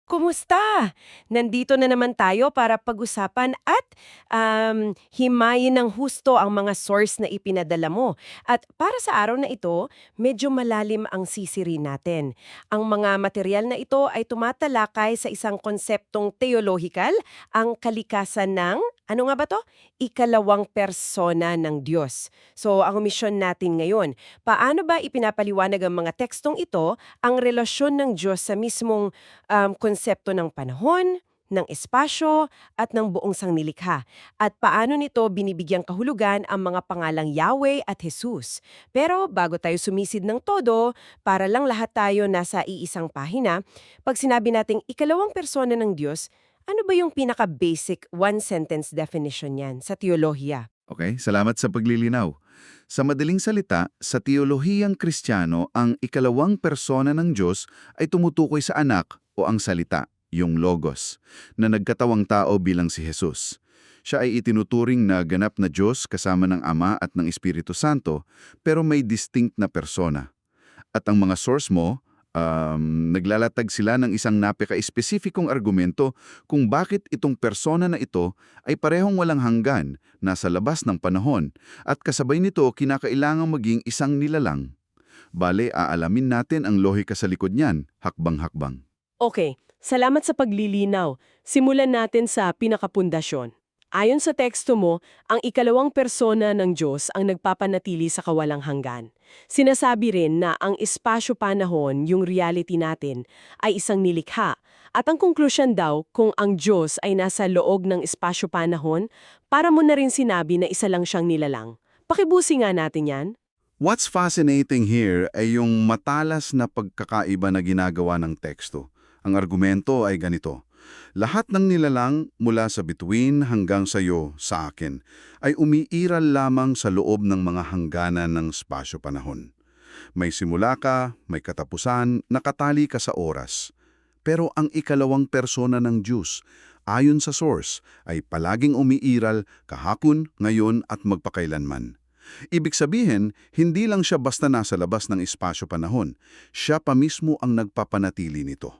Kumusta? Nandito na naman tayo para pag-usapan at himayin ng husto ang mga source na ipinadala mo. At para sa araw na ito, medyo malalim ang sisiri natin. Ang mga material na ito ay tumatalakay sa isang konseptong teolohikal, ang kalikasan ng, ano nga ba to? Ikalawang persona ng Diyos. So, ang misyon natin ngayon, paano ba ipinapaliwanag ang mga tekstong ito ang relasyon ng Diyos sa mismong konsepto ng panahon, ng espasyo, at ng buong sangnilikha. At paano nito binibigyang kahulugan ang mga pangalang Yahweh at Jesus. Pero bago tayo sumisid ng todo, para lang lahat tayo nasa iisang pahina, pag sinabi nating ikalawang persona ng Diyos, ano ba yung pinaka-basic one-sentence definition niyan sa teolohiya? Okay, salamat sa paglilinaw. Sa madaling salita, sa teolohiyang Kristiyano, ang ikalawang persona ng Diyos ay tumutukoy sa anak o ang salita, yung logos, na nagkatawang tao bilang si Jesus. Siya ay itinuturing na ganap na Diyos kasama ng Ama at ng Espiritu Santo, pero may distinct na persona. At ang mga source mo, naglalatag sila ng isang napaka-espesifikong argumento kung bakit itong persona na ito ay parehong walang hanggan, nasa labas ng panahon, at kasabay nito kinakailangang maging isang nilalang. Bale, aalamin natin ang lohika sa likod niyan, hakbang-hakbang. Okay, salamat sa paglilinaw. Simulan natin sa pinakapundasyon. Ayon sa teksto mo, ang ikalawang persona ng Diyos ang nagpapanatili sa kawalang hanggan. Sinasabi rin na ang espasyo-panahon, yung reality natin, ay isang nilikha. At ang konklusyon daw, kung ang Diyos ay nasa loob ng espasyo-panahon, para mo na rin sinabi na isa lang siyang nilalang. Pakibusi nga natin yan. What's fascinating here ay yung matalas na pagkakaiba na ginagawa ng teksto. Ang argumento ay ganito. Lahat ng nilalang mula sa bituin hanggang sa iyo, sa akin, ay umiiral lamang sa loob ng mga hangganan ng spasyo-panahon. May simula ka, may katapusan, nakatali ka sa oras. Pero ang ikalawang persona ng Diyos, ayon sa source, ay palaging umiiral kahapon, ngayon at magpakailanman. Ibig sabihin, hindi lang siya basta nasa labas ng espasyo-panahon, siya pa mismo ang nagpapanatili nito.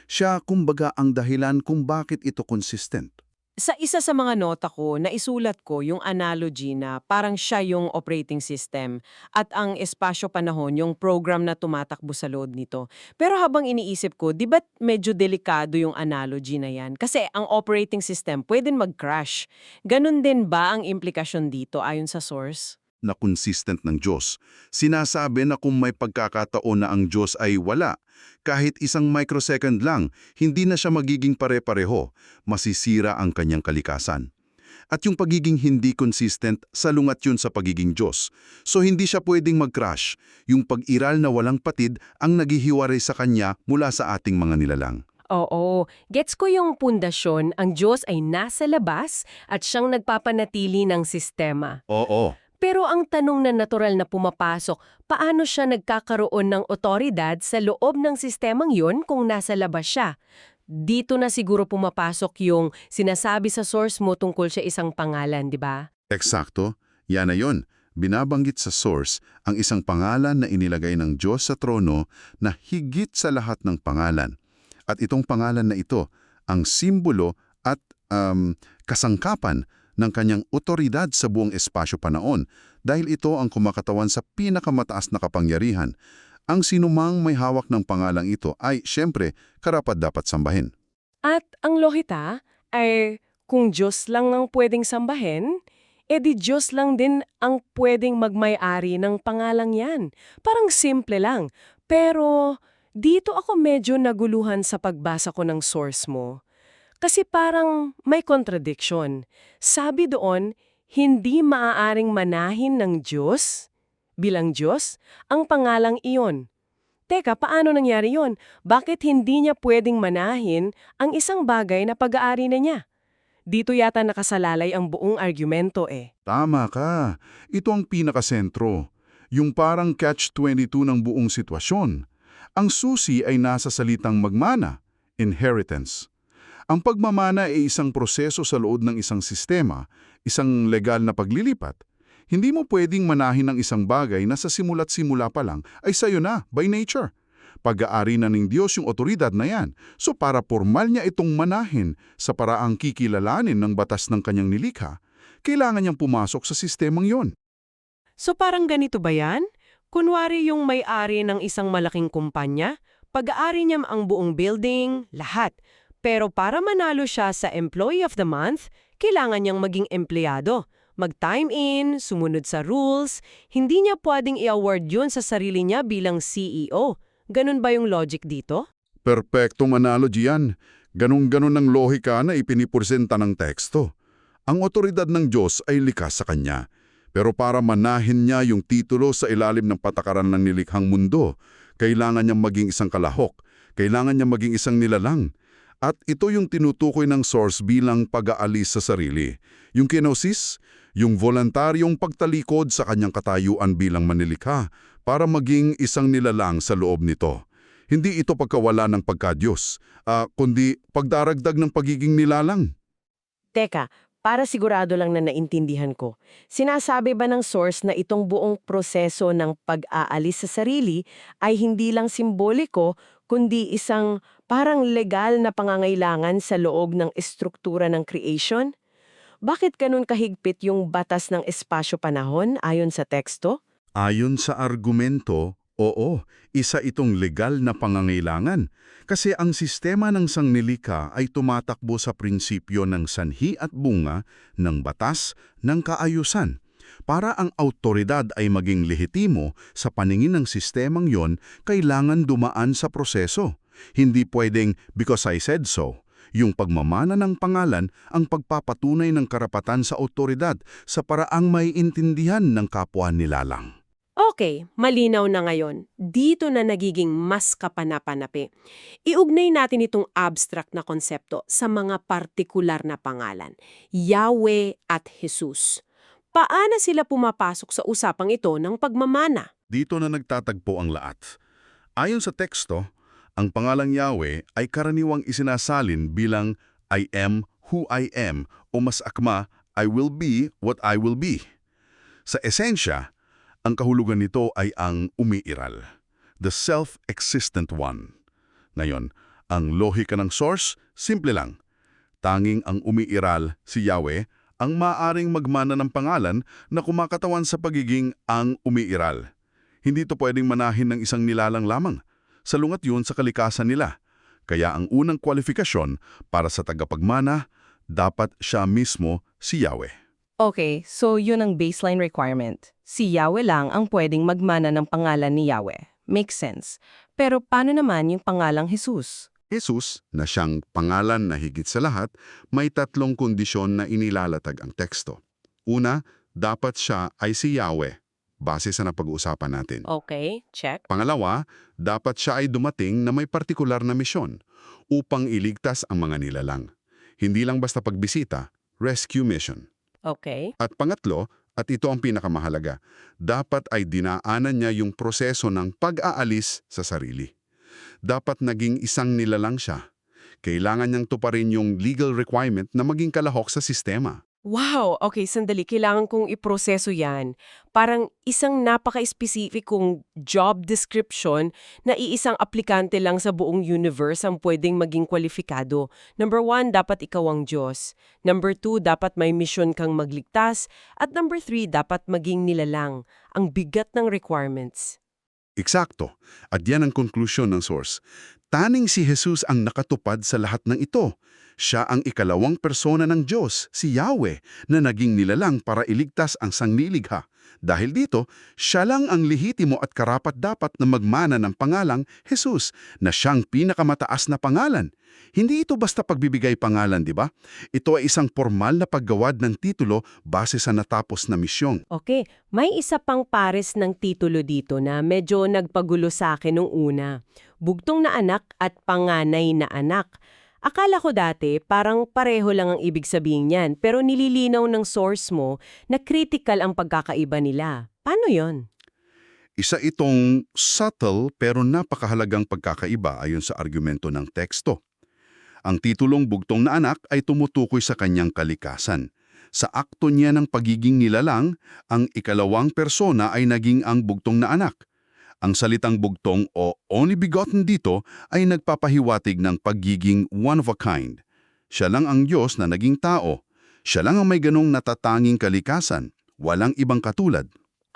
Siya, kumbaga, ang dahilan kung bakit ito consistent. Sa isa sa mga nota ko, naisulat ko yung analogy na parang siya yung operating system at ang espasyo-panahon yung program na tumatakbo sa load nito. Pero habang iniisip ko, di ba medyo delikado yung analogy na yan? Kasi ang operating system pwedeng mag-crash. Ganun din ba ang implikasyon dito ayon sa source? Na consistent ng Diyos. Sinasabi na kung may pagkakataon na ang Diyos ay wala, kahit isang microsecond lang, hindi na siya magiging pare-pareho, masisira ang kanyang kalikasan. At yung pagiging hindi consistent, salungat yun sa pagiging Diyos. So hindi siya pwedeng mag-crash. Yung pag-iral na walang patid ang naghihiwalay sa kanya mula sa ating mga nilalang. Oo, gets ko yung pundasyon, ang Diyos ay nasa labas at siyang nagpapanatili ng sistema. Oo. Pero ang tanong na natural na pumapasok, paano siya nagkakaroon ng otoridad sa loob ng sistemang yun kung nasa labas siya? Dito na siguro pumapasok yung sinasabi sa source mo tungkol sa isang pangalan, di ba? Eksakto, yan na yun. Binabanggit sa source ang isang pangalan na inilagay ng Diyos sa trono na higit sa lahat ng pangalan. At itong pangalan na ito, ang simbolo at kasangkapan ng kanyang otoridad sa buong espasyo-panahon dahil ito ang kumakatawan sa pinakamataas na kapangyarihan. Ang sinumang may hawak ng pangalang ito ay, siyempre, karapat-dapat sambahin. At ang lohita ay kung Diyos lang ang pwedeng sambahin, edi Diyos lang din ang pwedeng magmay-ari ng pangalang yan. Parang simple lang. Pero dito ako medyo naguluhan sa pagbasa ko ng source mo. Kasi parang may contradiction. Sabi doon, hindi maaaring manahin ng Diyos, bilang Diyos, ang pangalang iyon. Teka, paano nangyari yon? Bakit hindi niya pwedeng manahin ang isang bagay na pag-aari na niya? Dito yata nakasalalay ang buong argumento eh. Tama ka. Ito ang pinakasentro. Yung parang catch-22 ng buong sitwasyon. Ang susi ay nasa salitang magmana, inheritance. Ang pagmamana ay isang proseso sa loob ng isang sistema, isang legal na paglilipat. Hindi mo pwedeng manahin ng isang bagay na sa simula't simula pa lang ay sayo na, by nature. Pag-aari na ng Diyos yung otoridad na yan. So para formal niya itong manahin sa paraang kikilalanin ng batas ng kanyang nilikha, kailangan niyang pumasok sa sistemang yon. So parang ganito ba yan? Kunwari yung may-ari ng isang malaking kumpanya, pag-aari niya ang buong building, lahat. Pero para manalo siya sa Employee of the Month, kailangan niyang maging empleyado. Mag-time in, sumunod sa rules, hindi niya pwedeng i-award yun sa sarili niya bilang CEO. Ganun ba yung logic dito? Perpektong analogy yan. Ganun-ganun ang lohika na ipinipresenta ng teksto. Ang otoridad ng Diyos ay likas sa Kanya. Pero para manahin niya yung titulo sa ilalim ng patakaran ng nilikhang mundo, kailangan niyang maging isang kalahok, kailangan niyang maging isang nilalang. At ito yung tinutukoy ng source bilang pag-aalis sa sarili. Yung kenosis, yung voluntaryong pagtalikod sa kanyang katayuan bilang manilikha para maging isang nilalang sa loob nito. Hindi ito pagkawala ng pagka-Diyos, kundi pagdaragdag ng pagiging nilalang. Teka, para sigurado lang na naintindihan ko, sinasabi ba ng source na itong buong proseso ng pag-aalis sa sarili ay hindi lang simboliko, kundi isang parang legal na pangangailangan sa loob ng estruktura ng creation? Bakit ganun kahigpit yung batas ng espasyo-panahon ayon sa teksto? Ayon sa argumento, oo, isa itong legal na pangangailangan kasi ang sistema ng sangnilika ay tumatakbo sa prinsipyo ng sanhi at bunga ng batas ng kaayusan. Para ang autoridad ay maging lehitimo sa paningin ng sistemang yon, kailangan dumaan sa proseso. Hindi pwedeng because I said so. Yung pagmamana ng pangalan ang pagpapatunay ng karapatan sa autoridad sa paraang may intindihan ng kapwa nilalang. Okay, malinaw na ngayon. Dito na nagiging mas kapanapanapi. Iugnay natin itong abstract na konsepto sa mga partikular na pangalan, Yahweh at Jesus. Paano sila pumapasok sa usapang ito ng pagmamana? Dito na nagtatagpo ang lahat. Ayon sa teksto, ang pangalang Yahweh ay karaniwang isinasalin bilang I am who I am o mas akma, I will be what I will be. Sa esensya, ang kahulugan nito ay ang umiiral, the self-existent one. Ngayon, ang lohika ng source, simple lang. Tanging ang umiiral, si Yahweh, ang maaring magmana ng pangalan na kumakatawan sa pagiging ang umiiral. Hindi ito pwedeng manahin ng isang nilalang lamang. Salungat yun sa kalikasan nila. Kaya ang unang kwalifikasyon para sa tagapagmana, dapat siya mismo si Yahweh. Okay, so yun ang baseline requirement. Si Yahweh lang ang pwedeng magmana ng pangalan ni Yahweh. Makes sense. Pero paano naman yung pangalang Jesus? Jesus, na siyang pangalan na higit sa lahat, may tatlong kondisyon na inilalatag ang teksto. Una, dapat siya ay si Yahweh, base sa napag-uusapan natin. Okay, check. Pangalawa, dapat siya ay dumating na may partikular na misyon upang iligtas ang mga nilalang. Hindi lang basta pagbisita, rescue mission. Okay. At pangatlo, at ito ang pinakamahalaga, dapat ay dinaanan niya yung proseso ng pag-aalis sa sarili. Dapat naging isang nilalang siya. Kailangan niyang tuparin yung legal requirement na maging kalahok sa sistema. Wow! Okay, sandali. Kailangan kong iproseso yan. Parang isang napaka-specificong job description na iisang aplikante lang sa buong universe ang pwedeng maging kwalifikado. Number 1, dapat ikaw ang Diyos. Number 2, dapat may mission kang magligtas. At number 3, dapat maging nilalang. Ang bigat ng requirements. Eksakto. At yan ang konklusyon ng source. Taning si Jesus ang nakatupad sa lahat ng ito. Siya ang ikalawang persona ng Diyos, si Yahweh, na naging nilalang para iligtas ang sangliligha. Dahil dito, siya lang ang lehitimo at karapat-dapat na magmana ng pangalang Jesus, na siyang pinakamataas na pangalan. Hindi ito basta pagbibigay pangalan, di ba? Ito ay isang formal na paggawad ng titulo base sa natapos na misyon. Okay, may isa pang pares ng titulo dito na medyo nagpagulo sa akin nung una. Bugtong na anak at panganay na anak. Akala ko dati parang pareho lang ang ibig sabihin niyan, pero nililinaw ng source mo na critical ang pagkakaiba nila. Paano yon? Isa itong subtle pero napakahalagang pagkakaiba ayon sa argumento ng teksto. Ang titulong Bugtong na Anak ay tumutukoy sa kanyang kalikasan. Sa akto niya ng pagiging nilalang, ang ikalawang persona ay naging ang bugtong na anak. Ang salitang bugtong o only begotten dito ay nagpapahiwatig ng pagiging one of a kind. Siya lang ang Diyos na naging tao. Siya lang ang may ganong natatanging kalikasan. Walang ibang katulad.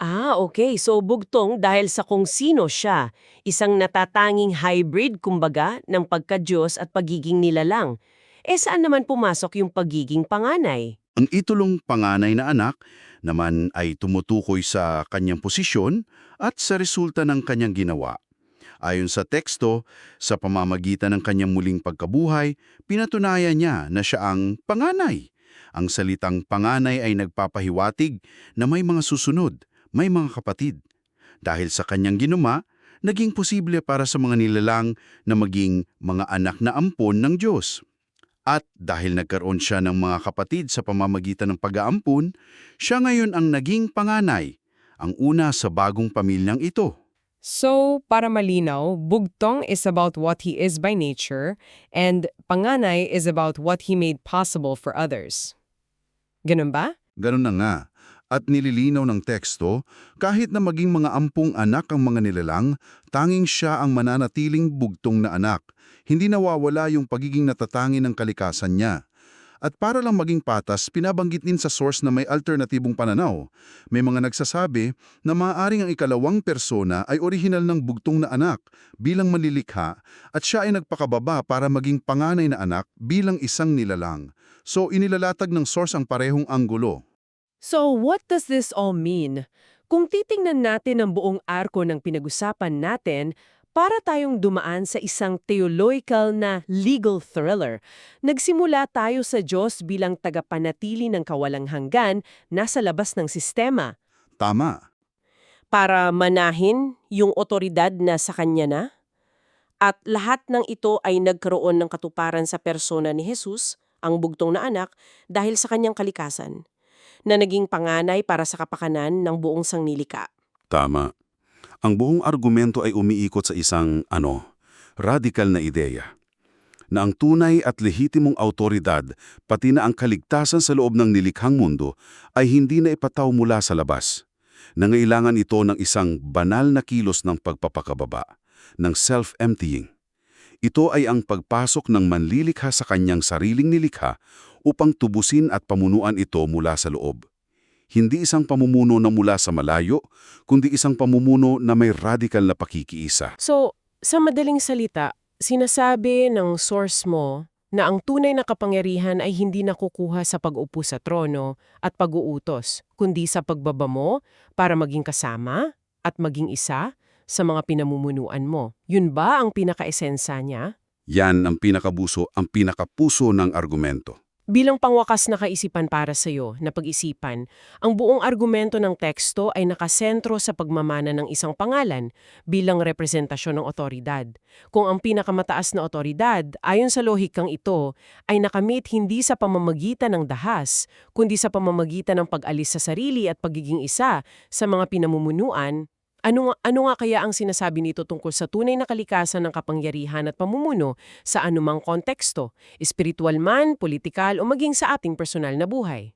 Okay. So bugtong dahil sa kung sino siya. Isang natatanging hybrid, kumbaga, ng pagka-Diyos at pagiging nilalang. Saan naman pumasok yung pagiging panganay? Ang itulong panganay na anak naman ay tumutukoy sa kanyang posisyon at sa resulta ng kanyang ginawa. Ayon sa teksto, sa pamamagitan ng kanyang muling pagkabuhay, pinatunayan niya na siya ang panganay. Ang salitang panganay ay nagpapahiwatig na may mga susunod, may mga kapatid. Dahil sa kanyang ginawa, naging posible para sa mga nilalang na maging mga anak na ampon ng Diyos. At dahil nagkaroon siya ng mga kapatid sa pamamagitan ng pag-aampun, siya ngayon ang naging panganay, ang una sa bagong pamilyang ito. So, para malinaw, bugtong is about what he is by nature, and panganay is about what he made possible for others. Ganun ba? Ganun na nga. At nililinaw ng teksto, kahit na maging mga ampong anak ang mga nilalang, tanging siya ang mananatiling bugtong na anak. Hindi nawawala yung pagiging natatangi ng kalikasan niya. At para lang maging patas, pinabanggit din sa source na may alternatibong pananaw. May mga nagsasabi na maaaring ang ikalawang persona ay orihinal ng bugtong na anak bilang manlilikha at siya ay nagpakababa para maging panganay na anak bilang isang nilalang. So inilalatag ng source ang parehong anggulo. So, what does this all mean? Kung titingnan natin ang buong arko ng pinag-usapan natin, para tayong dumaan sa isang theological na legal thriller. Nagsimula tayo sa Diyos bilang tagapanatili ng kawalang hanggan nasa labas ng sistema. Tama. Para manahin yung otoridad na sa Kanya na. At lahat ng ito ay nagkaroon ng katuparan sa persona ni Jesus, ang bugtong na anak, dahil sa Kanyang kalikasan, na naging panganay para sa kapakanan ng buong sanglilika. Tama. Ang buong argumento ay umiikot sa isang, radikal na ideya. Na ang tunay at lehitimong autoridad, pati na ang kaligtasan sa loob ng nilikhang mundo, ay hindi na ipataw mula sa labas. Nangailangan ito ng isang banal na kilos ng pagpapakababa, ng self-emptying. Ito ay ang pagpasok ng manlilikha sa kanyang sariling nilikha upang tubusin at pamunuan ito mula sa loob. Hindi isang pamumuno na mula sa malayo, kundi isang pamumuno na may radikal na pakikiisa. So, sa madaling salita, sinasabi ng source mo na ang tunay na kapangyarihan ay hindi nakukuha sa pag-upo sa trono at pag-uutos, kundi sa pagbaba mo para maging kasama at maging isa sa mga pinamumunuan mo. Yun ba ang pinaka-esensa niya? Yan ang pinakapuso ng argumento. Bilang pangwakas na kaisipan para sa iyo na pag-isipan, ang buong argumento ng teksto ay nakasentro sa pagmamana ng isang pangalan bilang representasyon ng otoridad. Kung ang pinakamataas na otoridad, ayon sa lohikang ito, ay nakamit hindi sa pamamagitan ng dahas, kundi sa pamamagitan ng pag-alis sa sarili at pagiging isa sa mga pinamumunuan, ano nga kaya ang sinasabi nito tungkol sa tunay na kalikasan ng kapangyarihan at pamumuno sa anumang konteksto, espiritual man, politikal o maging sa ating personal na buhay?